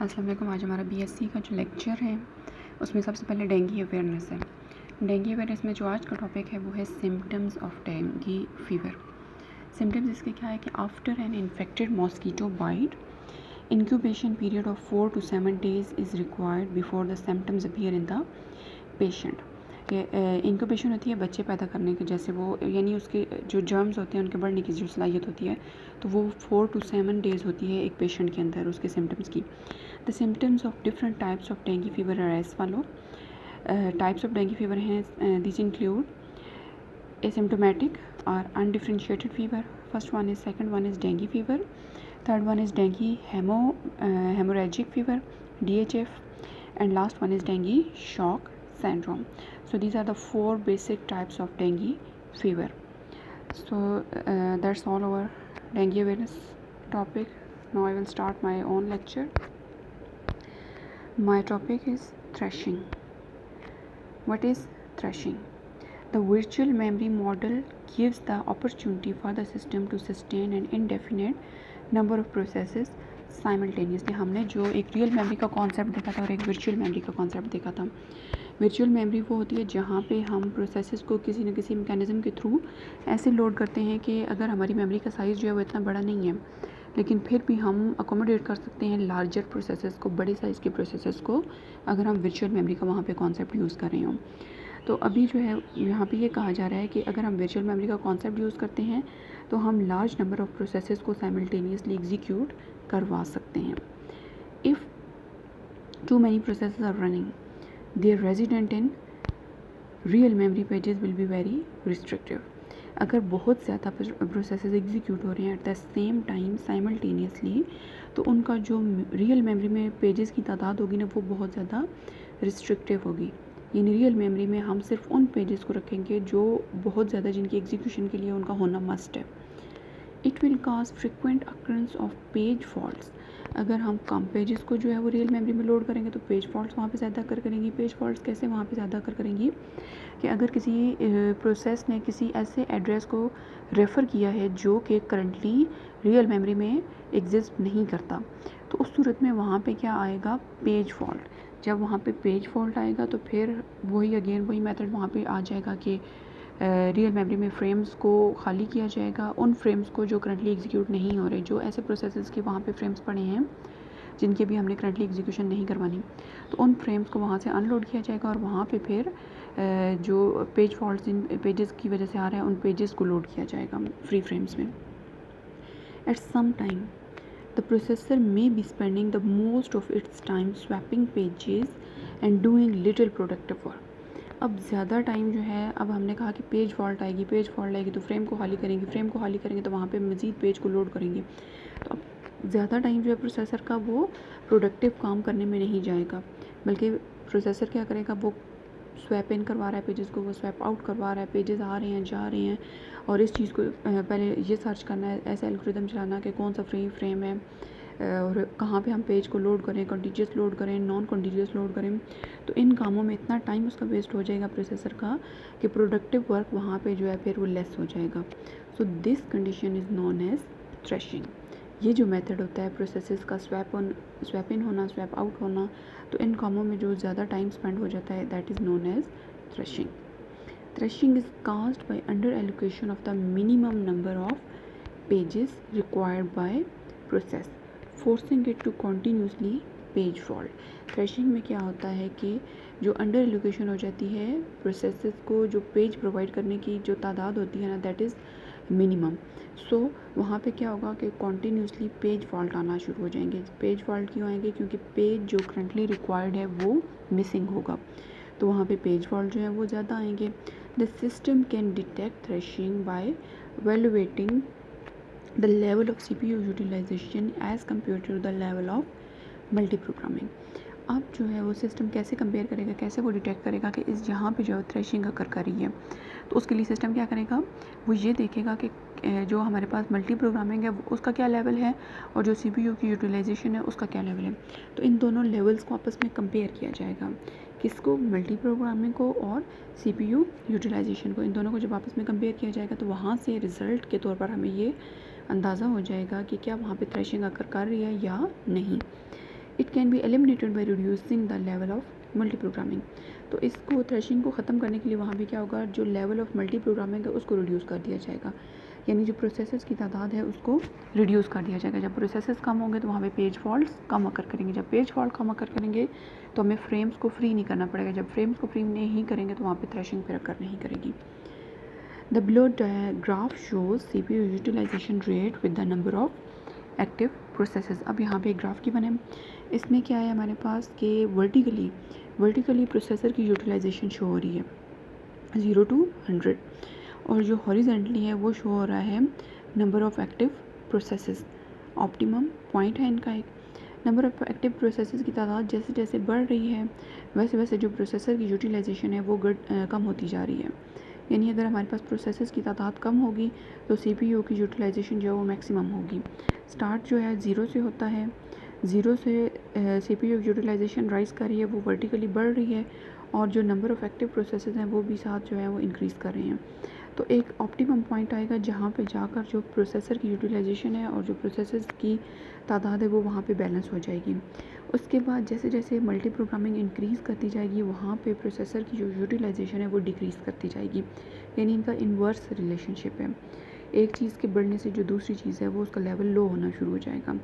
अस्सलाम वालेकुम। आज हमारा बीएससी का जो लेक्चर है उसमें सबसे पहले डेंगू अवेयरनेस है। डेंगू अवेयरनेस में जो आज का टॉपिक है वो है symptoms of dengue fever. Symptoms इसके क्या है कि after an infected mosquito bite incubation period of 4 to 7 days is required before the symptoms appear in the patient. Incubation होती है बच्चे पैदा करने के, जैसे वो यानी उसके जो जर्म्स होते हैं उनके बढ़ने की जो सलाहियत होती है तो वो 4 to 7 days होती है एक पेशेंट के अंदर उसके सिम्टम्स की। The symptoms of different types of dengue fever are as follow. Types of dengue fever हैं, this include asymptomatic or undifferentiated fever. First one is, second one is dengue fever, third one is dengue hemorrhagic fever, DHF, and last one is dengue shock syndrome. So these are the 4 basic types of dengue fever. So that's all our dengue awareness topic. Now I will start my own lecture. My topic is thrashing. What is thrashing? The virtual memory model gives the opportunity for the system to sustain an indefinite number of processes simultaneously. हमने जो एक real memory का concept देखा था और एक virtual memory का concept देखा था। वर्चुअल मेमोरी वो होती है जहाँ पे हम प्रोसेसेस को किसी न किसी मैकेनिज़्म के थ्रू ऐसे लोड करते हैं कि अगर हमारी मेमोरी का साइज़ जो है वो इतना बड़ा नहीं है, लेकिन फिर भी हम अकोमोडेट कर सकते हैं लार्जर प्रोसेसेस को, बड़े साइज़ के प्रोसेसेस को, अगर हम वर्चुअल मेमोरी का वहाँ पे कॉन्सेप्ट यूज़ कर रहे हों। तो अभी जो है यहाँ पे ये कहा जा रहा है कि अगर हम वर्चुअल मेमोरी का कॉन्सेप्ट यूज़ करते हैं तो हम लार्ज नंबर ऑफ प्रोसेसेस को साइमल्टेनियसली एग्जीक्यूट करवा सकते हैं। If too many processes are running, their resident in real memory pages will be very restrictive. अगर बहुत ज़्यादा प्रोसेसेस एग्जीक्यूट हो रहे हैं at the same time simultaneously, तो उनका जो रियल मेमोरी में पेजेस की तादाद होगी ना वो बहुत ज़्यादा रिस्ट्रिक्टिव होगी। यानी रियल मेमोरी में हम सिर्फ उन पेजेस को रखेंगे जो बहुत ज़्यादा जिनकी एग्जीक्यूशन के लिए उनका होना मस्ट है। It will cause frequent occurrence of page faults. अगर हम कम पेजेस को जो है वो रियल मेमोरी में लोड करेंगे तो पेज फॉल्ट्स वहाँ पे ज़्यादा कर करेंगी। पेज फॉल्ट्स कैसे वहाँ पे ज़्यादा कर करेंगी कि अगर किसी प्रोसेस ने किसी ऐसे एड्रेस को रेफ़र किया है जो कि करंटली रियल मेमोरी में एग्जिस्ट नहीं करता, तो उस सूरत में वहाँ पे क्या आएगा, पेज फॉल्ट। जब वहाँ पे पेज फॉल्ट आएगा तो फिर वही मेथड वहाँ पे आ जाएगा कि रियल मेमोरी में फ्रेम्स को खाली किया जाएगा, उन फ्रेम्स को जो करंटली एग्जीक्यूट नहीं हो रहे, जो ऐसे प्रोसेसेस के वहाँ पे फ्रेम्स पड़े हैं जिनके भी हमने करंटली एग्जीक्यूशन नहीं करवानी, तो उन फ्रेम्स को वहाँ से अनलोड किया जाएगा और वहाँ पे फिर जो पेज फॉल्ट जिन पेजेस की वजह से आ रहे हैं उन पेजेस को लोड किया जाएगा फ्री फ्रेम्स में। At some time the processor may be spending the most of its time swapping pages and doing little productive work. अब ज़्यादा टाइम जो है, अब हमने कहा कि पेज फॉल्ट आएगी तो फ्रेम को खाली करेंगे तो वहाँ पे मज़ीद पेज को लोड करेंगे, तो अब ज़्यादा टाइम जो है प्रोसेसर का वो प्रोडक्टिव काम करने में नहीं जाएगा, बल्कि प्रोसेसर क्या करेगा, वो स्वैप इन करवा रहा है पेजेस को, वो स्वैप आउट करवा रहा है, पेजेस आ रहे हैं जा रहे हैं, और इस चीज़ को पहले ये सर्च करना है, ऐसा एल्गोरिथम चलाना कि कौन सा फ्री फ्रेम है और कहाँ पे हम पेज को लोड करें, कंटीजियस लोड करें, नॉन कंटीजियस लोड करें। तो इन कामों में इतना टाइम उसका वेस्ट हो जाएगा प्रोसेसर का कि प्रोडक्टिव वर्क वहाँ पे जो है फिर वो लेस हो जाएगा। So this condition is known as thrashing. ये जो मेथड होता है प्रोसेसेस का स्वैप इन होना, स्वैप आउट होना, तो इन कामों में जो ज़्यादा टाइम स्पेंड हो जाता है that is known as thrashing. Thrashing is caused by under allocation of the minimum number of pages required by process, forcing it to continuously page fault. Thrashing में क्या होता है कि जो अंडर एलोकेशन हो जाती है प्रोसेसेस को, जो पेज प्रोवाइड करने की जो तादाद होती है ना दैट इज़ मिनिमम। सो वहाँ पे क्या होगा कि कॉन्टीन्यूसली पेज फॉल्ट आना शुरू हो जाएंगे। पेज फॉल्ट क्यों आएंगे, क्योंकि पेज जो करंटली रिक्वायर्ड है वो मिसिंग होगा, तो वहाँ पे पेज फॉल्ट जो है वो ज़्यादा आएंगे। The system can detect thrashing by evaluating the level of CPU utilization as compared to the level of multi-programming. अब जो है वो सिस्टम कैसे कंपेयर करेगा, कैसे वो डिटेक्ट करेगा कि इस जहाँ पे जो है थ्रैशिंग अकर कर रही है, तो उसके लिए सिस्टम क्या करेगा, वो ये देखेगा कि जो हमारे पास मल्टी प्रोग्रामिंग है उसका क्या लेवल है और जो CPU की यूटिलाइजेशन है उसका क्या लेवल है। तो इन दोनों लेवल्स को आपस में कंपेयर किया जाएगा, किसको, मल्टी प्रोग्रामिंग को और CPU यूटिलाइजेशन को। इन दोनों को जब आपस में कंपेयर किया जाएगा तो वहाँ से रिज़ल्ट के तौर पर हमें ये अंदाज़ा हो जाएगा कि क्या वहाँ पे थ्रैशिंग अकर कर रही है या नहीं। It can be eliminated by reducing the level of multi programming. तो इसको थ्रेशिंग को ख़त्म करने के लिए वहाँ पे क्या होगा, जो लेवल ऑफ मल्टी प्रोग्रामिंग है उसको रिड्यूस कर दिया जाएगा, यानी जो प्रोसेसेस की तादाद है उसको रिड्यूस कर दिया जाएगा। जब प्रोसेसेस कम होंगे तो वहाँ पे पेज फॉल्ट्स कम अकर करेंगे, जब पेज फॉल्ट कम अकर करेंगे तो हमें फ्रेम्स को फ्री नहीं करना पड़ेगा, जब फ्रेम्स को फ्री नहीं करेंगे तो वहाँ पे थ्रेशिंग फिर अकर नहीं करेगी। The below graph shows CPU utilisation rate with the number of active processes. अब यहाँ पे एक ग्राफ की बने, इसमें क्या है हमारे पास कि वर्टिकली प्रोसेसर की यूटिलाइजेशन शो हो रही है 0 to 100, और जो हॉरिजेंटली है वो शो हो रहा है number of active processes. Optimum point है इनका एक। नंबर ऑफ़ एक्टिव प्रोसेसेस की तादाद जैसे जैसे बढ़ रही है वैसे वैसे जो प्रोसेसर की यूटिलाइजेशन है वो कम होती जा रही है, यानी अगर हमारे पास प्रोसेसेस की तादाद कम होगी तो CPU की यूटिलाइजेशन जो है वो मैक्सिमम होगी। स्टार्ट जो है 0 से होता है, 0 से CPU यूटिलाइजेशन राइज़ कर रही है, वो वर्टिकली बढ़ रही है, और जो नंबर ऑफ़ एक्टिव प्रोसेसेस हैं वो भी साथ जो है वो इंक्रीज़ कर रहे हैं। तो एक ऑप्टिमम पॉइंट आएगा जहाँ पे जाकर जो प्रोसेसर की यूटिलाइजेशन है और जो प्रोसेसर्स की तादाद है वो वहाँ पे बैलेंस हो जाएगी। उसके बाद जैसे जैसे मल्टी प्रोग्रामिंग इंक्रीज़ करती जाएगी वहाँ पे प्रोसेसर की जो यूटिलाइजेशन है वो डिक्रीज़ करती जाएगी, यानी इनका इन्वर्स रिलेशनशिप है। एक चीज़ के बढ़ने से जो दूसरी चीज़ है वो उसका लेवल लो होना शुरू हो जाएगा।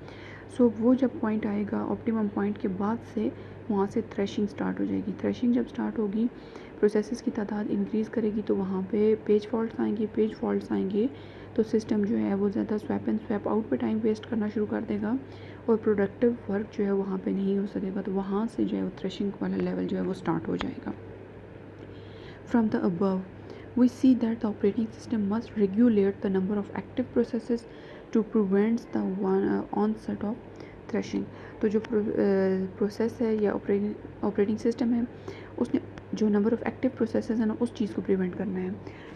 सो वो जब पॉइंट आएगा ऑप्टिमम पॉइंट के बाद से वहाँ से थ्रेशिंग स्टार्ट हो जाएगी। थ्रेशिंग जब स्टार्ट होगी प्रोसेसेस की तादाद इंक्रीज़ करेगी तो वहाँ पे पेज फॉल्ट्स आएंगे तो सिस्टम जो है वो ज़्यादा स्वैप एंड स्वैप आउट पे टाइम वेस्ट करना शुरू कर देगा और प्रोडक्टिव वर्क जो है वहाँ पे नहीं हो सकेगा, तो वहाँ से जो है वो थ्रेशिंग वाला लेवल जो है वो स्टार्ट हो जाएगा। From the above we see that the operating system must regulate the number of active processes to prevent the onset of thrashing। तो जो प्रोसेस है या ऑपरेटिंग सिस्टम है उसने जो नंबर ऑफ़ एक्टिव प्रोसेसेस है ना उस चीज़ को प्रिवेंट करना है,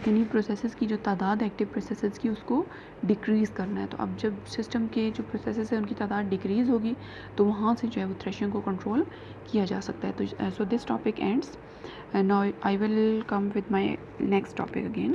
यानी प्रोसेसेस की जो तादाद एक्टिव प्रोसेसेस की उसको डिक्रीज़ करना है। तो अब जब सिस्टम के जो प्रोसेसेस है उनकी तादाद डिक्रीज़ होगी तो वहाँ से जो है वो थ्रेशिंग को कंट्रोल किया जा सकता है। तो so this topic ends, now I will come with my next topic again.